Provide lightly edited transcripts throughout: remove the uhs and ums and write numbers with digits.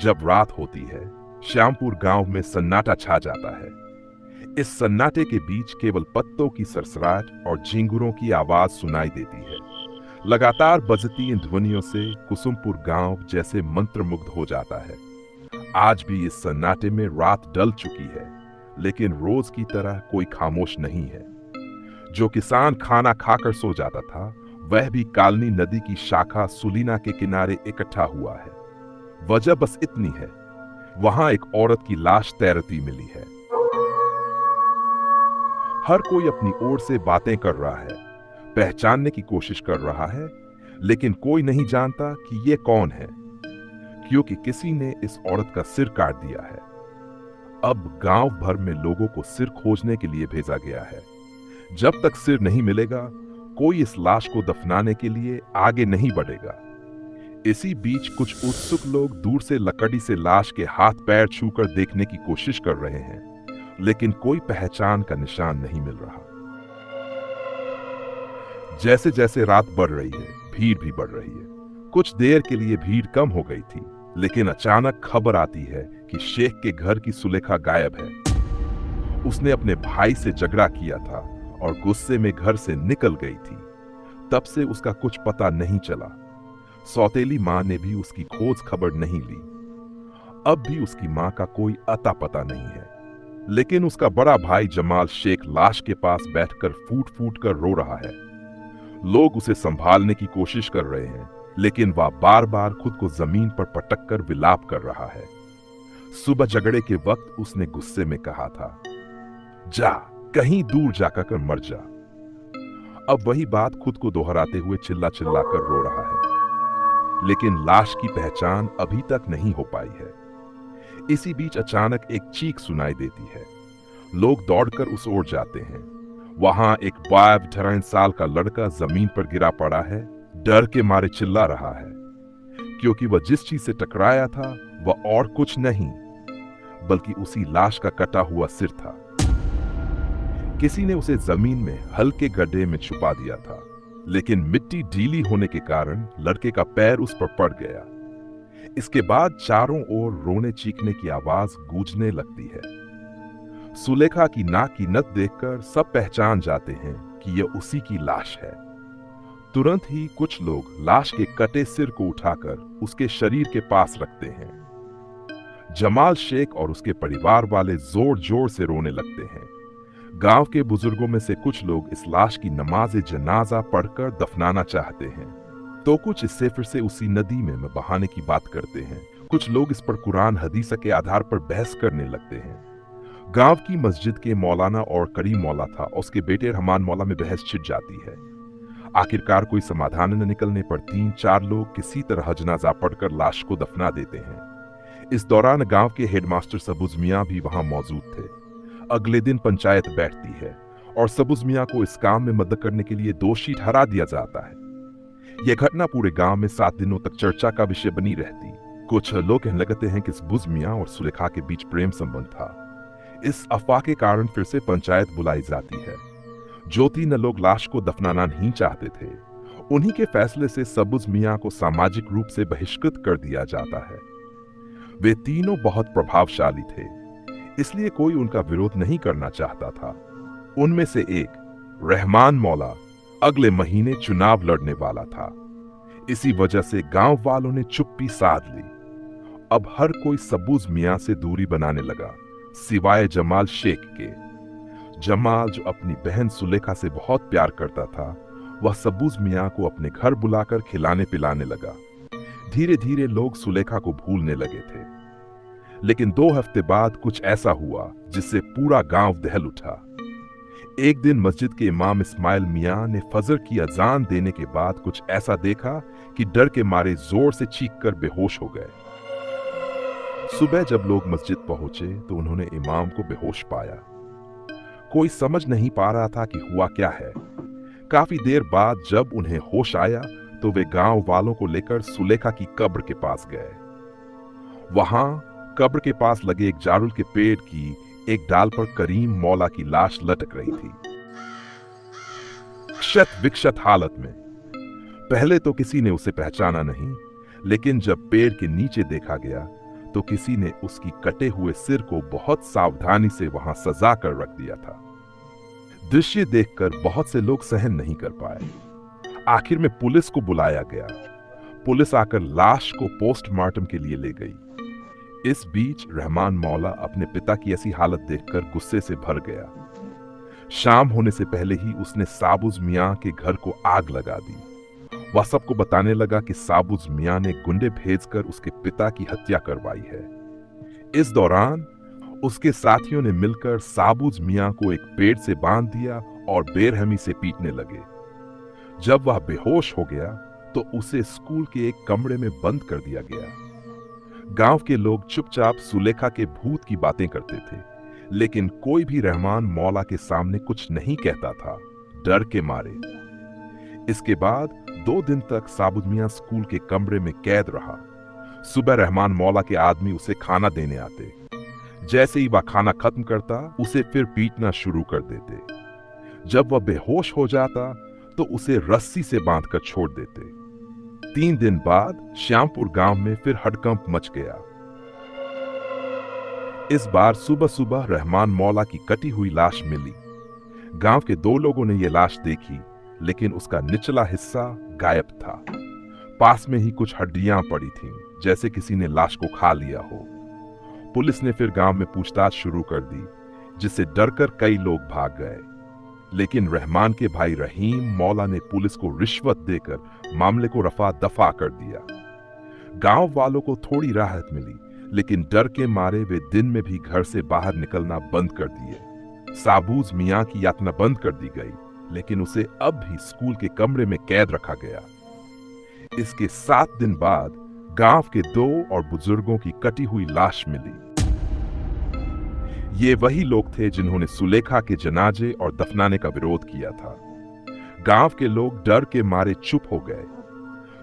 जब रात होती है, श्यामपुर गांव में सन्नाटा छा जाता है। इस सन्नाटे के बीच केवल पत्तों की सरसराहट और झिंगुरों की आवाज सुनाई देती है। लगातार बजती इन ध्वनियों से कुसुमपुर गांव जैसे मंत्रमुग्ध हो जाता है। आज भी इस सन्नाटे में रात ढल चुकी है, लेकिन रोज की तरह कोई खामोश नहीं है। जो किसान खाना खाकर सो जाता था, वह भी कालनी नदी की शाखा सुलीना के किनारे इकट्ठा हुआ है। वजह बस इतनी है, वहां एक औरत की लाश तैरती मिली है। हर कोई अपनी ओर से बातें कर रहा है, पहचानने की कोशिश कर रहा है, लेकिन कोई नहीं जानता कि ये कौन है, क्योंकि किसी ने इस औरत का सिर काट दिया है। अब गांव भर में लोगों को सिर खोजने के लिए भेजा गया है। जब तक सिर नहीं मिलेगा, कोई इस लाश को दफनाने के लिए आगे नहीं बढ़ेगा। इसी बीच कुछ उत्सुक लोग दूर से लकड़ी से लाश के हाथ पैर छूकर देखने की कोशिश कर रहे हैं, लेकिन कोई पहचान का निशान नहीं मिल रहा। जैसे जैसे रात बढ़ रही है, भीड़ भी बढ़ रही है। कुछ देर के लिए भीड़ कम हो गई थी, लेकिन अचानक खबर आती है कि शेख के घर की सुलेखा गायब है। उसने अपने भाई से झगड़ा किया था और गुस्से में घर से निकल गई थी। तब से उसका कुछ पता नहीं चला। सौतेली मां ने भी उसकी खोज खबर नहीं ली। अब भी उसकी मां का कोई अता पता नहीं है, लेकिन उसका बड़ा भाई जमाल शेख लाश के पास बैठकर फूट फूट कर रो रहा है। लोग उसे संभालने की कोशिश कर रहे हैं, लेकिन वह बार बार खुद को जमीन पर पटक कर विलाप कर रहा है। सुबह झगड़े के वक्त उसने गुस्से में कहा था, जा कहीं दूर जाकर मर जा। अब वही बात खुद को दोहराते हुए चिल्ला चिल्ला कर रो रहा है, लेकिन लाश की पहचान अभी तक नहीं हो पाई है। इसी बीच अचानक एक चीख सुनाई देती है। लोग दौड़कर उस ओर जाते हैं। वहां एक 12-18 साल का लड़का जमीन पर गिरा पड़ा है, डर के मारे चिल्ला रहा है, क्योंकि वह जिस चीज से टकराया था वह और कुछ नहीं, बल्कि उसी लाश का कटा हुआ सिर था। किसी ने उसे जमीन में हल्के गड्ढे में छुपा दिया था, लेकिन मिट्टी ढीली होने के कारण लड़के का पैर उस पर पड़ गया। इसके बाद चारों ओर रोने चीखने की आवाज गूंजने लगती है। सुलेखा की नाक की नथ देखकर सब पहचान जाते हैं कि यह उसी की लाश है। तुरंत ही कुछ लोग लाश के कटे सिर को उठाकर उसके शरीर के पास रखते हैं। जमाल शेख और उसके परिवार वाले जोर जोर से रोने लगते हैं। गांव के बुजुर्गों में से कुछ लोग इस लाश की नमाज जनाजा पढ़कर दफनाना चाहते हैं, तो कुछ इससे फिर से उसी नदी में बहाने की बात करते हैं। कुछ लोग इस पर कुरान हदीस के आधार पर बहस करने लगते हैं। गांव की मस्जिद के मौलाना और करीम मौला था, उसके बेटे रहमान मौला में बहस छिड़ जाती है। आखिरकार कोई समाधान न निकलने पर 3-4 लोग किसी तरह जनाजा पढ़कर लाश को दफना देते हैं। इस दौरान गांव के हेडमास्टर सबुज मियां भी वहां मौजूद थे। अगले दिन पंचायत बैठती है और सबुज मियां को इस काम में मदद करने के लिए दोषी ठहरा दिया जाता है। यह घटना पूरे गांव में 7 दिनों तक चर्चा का विषय बनी रहती। कुछ लोग कहने लगते हैं कि सबुज मियां और सुलेखा के बीच प्रेम संबंध था। इस अफवाह के कारण फिर से पंचायत बुलाई जाती है। जो 3 लोग लाश को दफनाना नहीं चाहते थे, उन्हीं के फैसले से सबुज मियां को सामाजिक रूप से बहिष्कृत कर दिया जाता है। वे तीनों बहुत प्रभावशाली थे, इसलिए कोई उनका विरोध नहीं करना चाहता था। उनमें से एक, रहमान मौला, अगले महीने चुनाव लड़ने वाला था। इसी वजह से गांव वालों ने चुप्पी साध ली। अब हर कोई सबूज मियां से दूरी बनाने लगा, सिवाय जमाल शेख के। जमाल, जो अपनी बहन सुलेखा से बहुत प्यार करता था, वह सबूज मियां को अपने घर बुलाकर खिलाने पिलाने लगा। धीरे धीरे लोग सुलेखा को भूलने लगे थे, लेकिन 2 हफ्ते बाद कुछ ऐसा हुआ जिससे पूरा गांव दहल उठा। एक दिन मस्जिद के इमाम इस्माइल मियां ने फजर की अजान देने के बाद कुछ ऐसा देखा कि डर के मारे जोर से चीखकर बेहोश हो गए। सुबह जब लोग मस्जिद पहुंचे तो उन्होंने इमाम को बेहोश पाया। कोई समझ नहीं पा रहा था कि हुआ क्या है। काफी देर बाद जब उन्हें होश आया तो वे गांव वालों को लेकर सुलेखा की कब्र के पास गए। वहां कब्र के पास लगे एक जारुल के पेड़ की एक डाल पर करीम मौला की लाश लटक रही थी, क्षत विक्षत हालत में। पहले तो किसी ने उसे पहचाना नहीं, लेकिन जब पेड़ के नीचे देखा गया तो किसी ने उसकी कटे हुए सिर को बहुत सावधानी से वहां सजा कर रख दिया था। दृश्य देखकर बहुत से लोग सहन नहीं कर पाए। आखिर में पुलिस को बुलाया गया। पुलिस आकर लाश को पोस्टमार्टम के लिए ले गई। इस बीच रहमान मौला अपने पिता की ऐसी हालत देखकर गुस्से से भर गया। शाम होने से पहले ही उसने साबुज मियां के घर को आग लगा दी। वह सबको बताने लगा कि साबुज मियां ने गुंडे भेजकर उसके पिता की हत्या करवाई है। इस दौरान उसके साथियों ने मिलकर साबुज मियां को एक पेड़ से बांध दिया और बेरहमी से पीटने लगे। जब वह बेहोश हो गया तो उसे स्कूल के एक कमरे में बंद कर दिया गया। गांव के लोग चुपचाप सुलेखा के भूत की बातें करते थे, लेकिन कोई भी रहमान मौला के सामने कुछ नहीं कहता था, डर के मारे। इसके बाद 2 दिन तक साबुज मियां स्कूल के कमरे में कैद रहा। सुबह रहमान मौला के आदमी उसे खाना देने आते। जैसे ही वह खाना खत्म करता, उसे फिर पीटना शुरू कर देते। जब वह बेहोश हो जाता तो उसे रस्सी से बांधकर छोड़ देते। 3 दिन बाद श्यामपुर गांव में फिर हड़कंप मच गया। इस बार सुबह सुबह रहमान मौला की कटी हुई लाश मिली। गांव के 2 लोगों ने यह लाश देखी, लेकिन उसका निचला हिस्सा गायब था। पास में ही कुछ हड्डियां पड़ी थीं, जैसे किसी ने लाश को खा लिया हो। पुलिस ने फिर गांव में पूछताछ शुरू कर दी, जिससे डरकर कई लोग भाग गए। लेकिन रहमान के भाई रहीम मौला ने पुलिस को रिश्वत देकर मामले को रफा दफा कर दिया। गांव वालों को थोड़ी राहत मिली, लेकिन डर के मारे वे दिन में भी घर से बाहर निकलना बंद कर दिए। साबूज मियां की यातना बंद कर दी गई, लेकिन उसे अब भी स्कूल के कमरे में कैद रखा गया। इसके 7 दिन बाद गांव के 2 और बुजुर्गों की कटी हुई लाश मिली। ये वही लोग थे जिन्होंने सुलेखा के जनाजे और दफनाने का विरोध किया था। गांव के लोग डर के मारे चुप हो गए।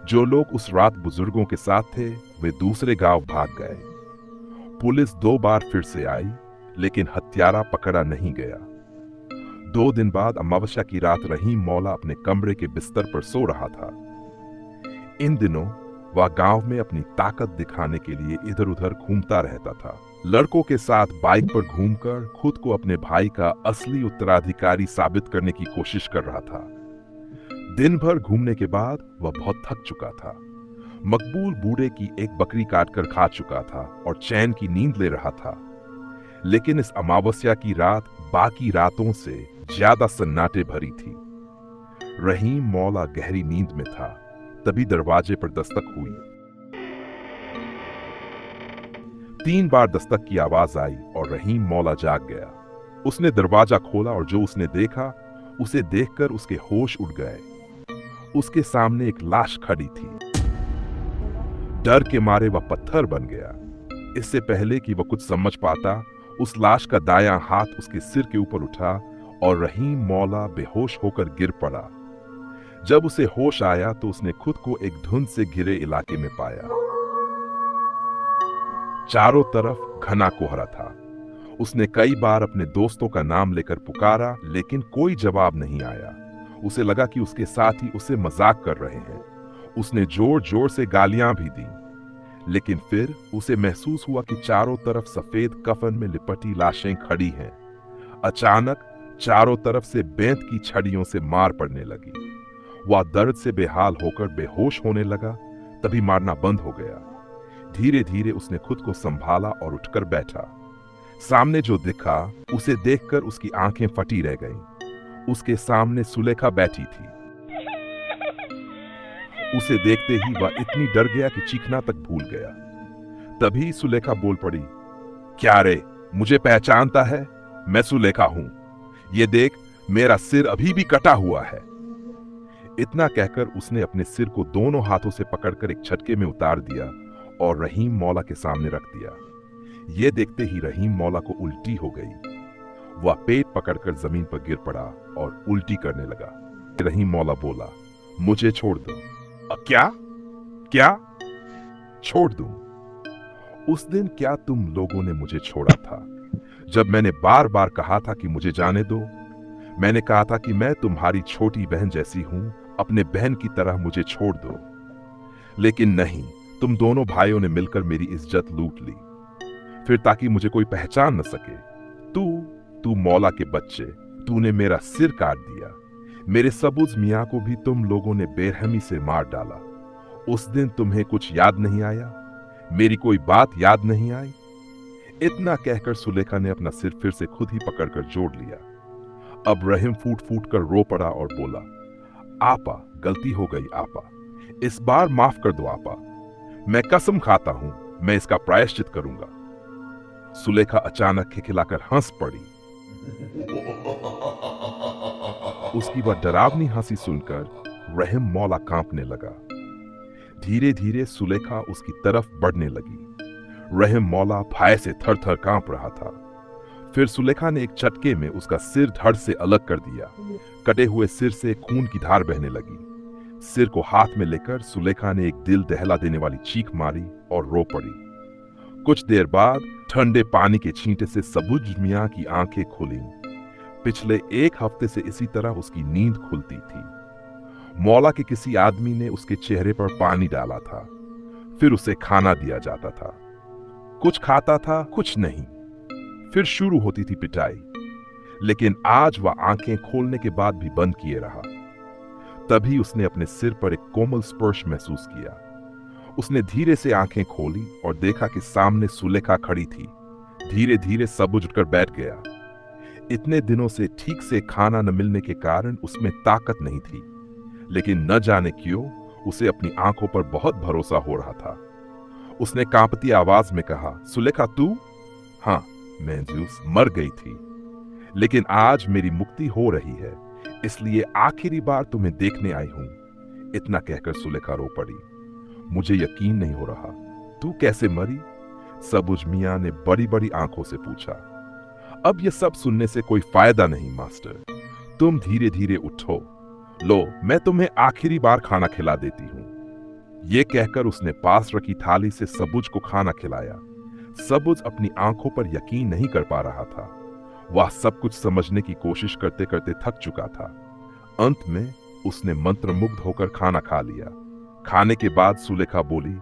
जो लोग उस रात बुजुर्गों के साथ थे, वे दूसरे गांव भाग गए। पुलिस 2 बार फिर से आई, लेकिन हत्यारा पकड़ा नहीं गया। 2 दिन बाद अमावस्या की रात रहीम मौला अपने कमरे के बिस्तर पर सो रहा था। इन दिनों वह गांव में अपनी ताकत दिखाने के लिए इधर उधर घूमता रहता था। लड़कों के साथ बाइक पर घूमकर खुद को अपने भाई का असली उत्तराधिकारी साबित करने की कोशिश कर रहा था। दिन भर घूमने के बाद वह बहुत थक चुका था। मकबूल बूढ़े की एक बकरी काटकर खा चुका था और चैन की नींद ले रहा था। लेकिन इस अमावस्या की रात बाकी रातों से ज्यादा सन्नाटे भरी थी। रहीम मौला गहरी नींद में था, तभी दरवाजे पर दस्तक हुई। 3 बार दस्तक की आवाज आई और रहीम मौला जाग गया। उसने दरवाजा खोला और जो उसने देखा, उसे देखकर उसके होश उड़ गए। उसके सामने एक लाश खड़ी थी। डर के मारे वह पत्थर बन गया। इससे पहले कि वह कुछ समझ पाता, उस लाश का दायां हाथ उसके सिर के ऊपर उठा और रहीम मौला बेहोश होकर गिर पड़ा। जब उसे होश आया तो उसने खुद को एक धुंध से घिरे इलाके में पाया। चारों तरफ घना कोहरा था। उसने कई बार अपने दोस्तों का नाम लेकर पुकारा, लेकिन कोई जवाब नहीं आया। उसे लगा कि उसके साथी उसे मजाक कर रहे हैं। उसने जोर जोर से गालियां भी दी, लेकिन फिर उसे महसूस हुआ कि चारों तरफ सफेद कफन में लिपटी लाशें खड़ी हैं। अचानक चारों तरफ से बेंत की छड़ियों से मार पड़ने लगी। वह दर्द से बेहाल होकर बेहोश होने लगा, तभी मारना बंद हो गया। धीरे धीरे उसने खुद को संभाला और उठकर बैठा। सामने जो दिखा, उसे देखकर उसकी आंखें फटी रह गईं। उसके सामने सुलेखा बैठी थी। उसे देखते ही वह इतनी डर गया कि चीखना तक भूल गया। तभी सुलेखा बोल पड़ी, क्या रे, मुझे पहचानता है? मैं सुलेखा हूं। ये देख, मेरा सिर अभी भी कटा हुआ है। इतना कहकर उसने अपने सिर को दोनों हाथों से पकड़कर एक झटके में उतार दिया और रहीम मौला के सामने रख दिया। यह देखते ही रहीम मौला को उल्टी हो गई। वह पेट पकड़कर जमीन पर गिर पड़ा और उल्टी करने लगा। रहीम मौला बोला, मुझे छोड़ दो। क्या? क्या? छोड़ दूं? उस दिन क्या तुम लोगों ने मुझे छोड़ा था, जब मैंने बार बार कहा था कि मुझे जाने दो? मैंने कहा था कि मैं तुम्हारी छोटी बहन जैसी हूं, अपने बहन की तरह मुझे छोड़ दो। लेकिन नहीं, तुम दोनों भाइयों ने मिलकर मेरी इज्जत लूट ली, फिर ताकि मुझे कोई पहचान न सके। तू मौला के बच्चे, तूने मेरा सिर काट दिया। मेरे सबूज मियाँ को भी तुम लोगों ने बेरहमी से मार डाला। उस दिन तुम्हें कुछ याद नहीं आया? मेरी कोई बात याद नहीं आई? इतना कहकर सुलेखा ने अपना सिर फिर से खुद ही पकड़कर जोड़ लिया। अब रहीम फूट फूट कर रो पड़ा और बोला, आपा, गलती हो गई आपा, इस बार माफ कर दो आपा। मैं कसम खाता हूं मैं इसका प्रायश्चित करूंगा। सुलेखा अचानक खिखिलाकर हंस पड़ी। उसकी वह डरावनी हंसी सुनकर रहीम मौला कांपने लगा। धीरे धीरे सुलेखा उसकी तरफ बढ़ने लगी। रहीम मौला भय से थर थर कांप रहा था। फिर सुलेखा ने एक झटके में उसका सिर धड़ से अलग कर दिया। कटे हुए सिर से खून की धार बहने लगी। सिर को हाथ में लेकर सुलेखा ने एक दिल दहला देने वाली चीख मारी और रो पड़ी। कुछ देर बाद ठंडे पानी के छींटे से सबुज मियाँ की आंखें खुली। पिछले एक हफ्ते से इसी तरह उसकी नींद खुलती थी। मौला के किसी आदमी ने उसके चेहरे पर पानी डाला था, फिर उसे खाना दिया जाता था। कुछ खाता था, कुछ नहीं। फिर शुरू होती थी पिटाई, लेकिन आज वह आंखें खोलने के बाद भी बंद किए रहा। तभी उसने अपने सिर पर एक कोमल स्पर्श महसूस किया। उसने धीरे से आंखें खोली और देखा कि सामने सुलेखा खड़ी थी। धीरे धीरे सबुज उठकर बैठ गया। इतने दिनों से ठीक से खाना न मिलने के कारण उसमें ताकत नहीं थी, लेकिन न जाने क्यों उसे अपनी आंखों पर बहुत भरोसा हो रहा था। उसने कांपती आवाज में कहा, सुलेखा तू? हाँ, मैं ज़्यूस मर गई थी, लेकिन आज मेरी मुक्ति हो रही है, इसलिए आखिरी बार तुम्हें देखने आई हूं। इतना कहकर सुलेखा रो पड़ी। मुझे यकीन नहीं हो रहा, तू कैसे मरी? सबुज मियाँ ने बड़ी बड़ी आंखों से पूछा। अब यह सब सुनने से कोई फायदा नहीं मास्टर, तुम धीरे धीरे उठो। लो, मैं तुम्हें आखिरी बार खाना खिला देती हूं। यह कहकर उसने पास रखी थाली से सबुज को खाना खिलाया। सबुज अपनी आंखों पर यकीन नहीं कर पा रहा था। वह सब कुछ समझने की कोशिश करते करते थक चुका था। अंत में उसने मंत्रमुग्ध होकर खाना खा लिया। खाने के बाद सुलेखा बोली,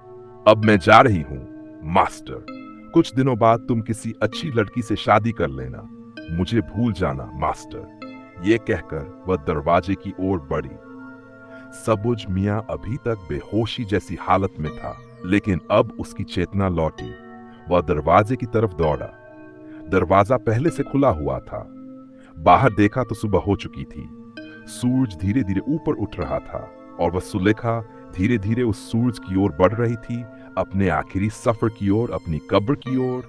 अब मैं जा रही हूं मास्टर। कुछ दिनों बाद तुम किसी अच्छी लड़की से शादी कर लेना। मुझे भूल जाना मास्टर। ये कहकर वह दरवाजे की ओर बढ़ी। सबुज मियाँ अभी तक बेहोशी जैसी हालत में था, लेकिन अब उसकी चेतना लौटी। वह दरवाजे की तरफ दौड़ा। दरवाजा पहले से खुला हुआ था। बाहर देखा तो सुबह हो चुकी थी। सूरज धीरे धीरे ऊपर उठ रहा था और वह सुलेखा धीरे धीरे उस सूरज की ओर बढ़ रही थी, अपने आखिरी सफर की ओर, अपनी कब्र की ओर।